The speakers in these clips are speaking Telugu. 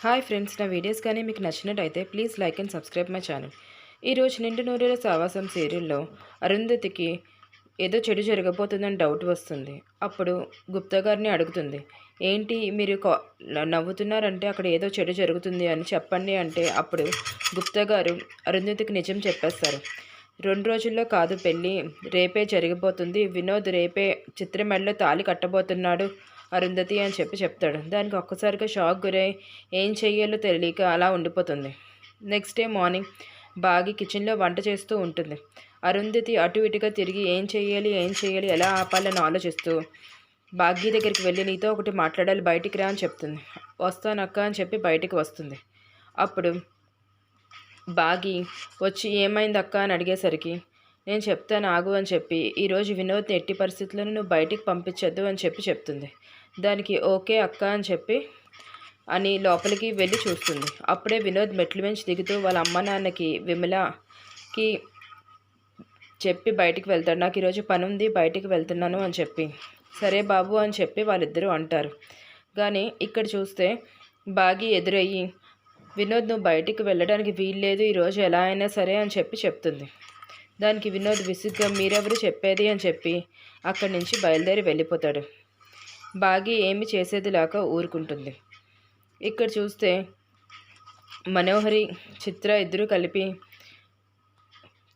హాయ్ ఫ్రెండ్స్, నా వీడియోస్ కానీ మీకు నచ్చినట్టయితే please like and subscribe my channel. ఈరోజు నిండు నూరేళ్ల సావాసం సీరియల్లో అరుంధతికి ఏదో చెడు జరగబోతుందని డౌట్ వస్తుంది. అప్పుడు గుప్తా గారిని అడుగుతుంది, ఏంటి మీరు నవ్వుతున్నారంటే అక్కడ ఏదో చెడు జరుగుతుంది అని చెప్పండి అంటే అప్పుడు గుప్తా గారు అరుంధతికి నిజం చెప్పేస్తారు. 2 రోజుల్లో కాదు పెళ్ళి, రేపే జరిగిపోతుంది. వినోద్ రేపే చిత్ర మెడలో తాళి కట్టబోతున్నాడు అరుంధతి అని చెప్తాడు. దానికి ఒక్కసారిగా షాక్ గురై ఏం చెయ్యాలో తెలియక అలా ఉండిపోతుంది. నెక్స్ట్ డే మార్నింగ్ బాగి కిచెన్లో వంట చేస్తూ ఉంటుంది. అరుంధతి అటు ఇటుగా తిరిగి ఏం చెయ్యాలి ఎలా ఆపాలని ఆలోచిస్తూ భాగ్య దగ్గరికి వెళ్ళి నీతో ఒకటి మాట్లాడాలి, బయటికి రా అని చెప్తుంది. వస్తానక్క అని చెప్పి బయటికి వస్తుంది. అప్పుడు బాగి వచ్చి ఏమైంది అక్క అని అడిగేసరికి నేను చెప్తాను ఆగు అని చెప్పి ఈరోజు వినోద్ని ఎట్టి పరిస్థితులను నువ్వు బయటికి పంపించద్దు అని చెప్తుంది. దానికి ఓకే అక్క అని చెప్పి అని లోపలికి వెళ్ళి చూస్తుంది. అప్పుడే వినోద్ మెట్లు మించి దిగుతూ వాళ్ళ అమ్మ నాన్నకి విమలకి చెప్పి బయటికి వెళ్తాడు. నాకు ఈరోజు పని ఉంది, బయటికి వెళ్తున్నాను అని చెప్పి సరే బాబు అని చెప్పి వాళ్ళిద్దరూ అంటారు. కానీ ఇక్కడ చూస్తే బాగి ఎదురయ్యి వినోద్ నువ్వు బయటికి వెళ్ళడానికి వీల్లేదు, ఈరోజు ఎలా అయినా సరే అని చెప్తుంది. దానికి వినోద్ విసుగ్గా మీరెవరు చెప్పేది అని చెప్పి అక్కడి నుంచి బయలుదేరి వెళ్ళిపోతాడు. బాగి ఏమి చేసేది లేక ఊరుకుంటుంది. ఇక్కడ చూస్తే మనోహరి చిత్ర ఇద్దరు కలిపి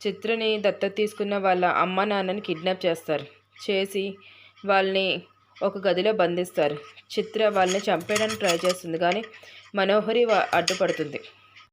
చిత్రని దత్తత తీసుకున్న వాళ్ళ అమ్మ నాన్నని కిడ్నాప్ చేసి వాళ్ళని ఒక గదిలో బంధిస్తారు. చిత్ర వాళ్ళని చంపేయడానికి ట్రై చేస్తుంది, కానీ మనోహరి అడ్డుపడుతుంది.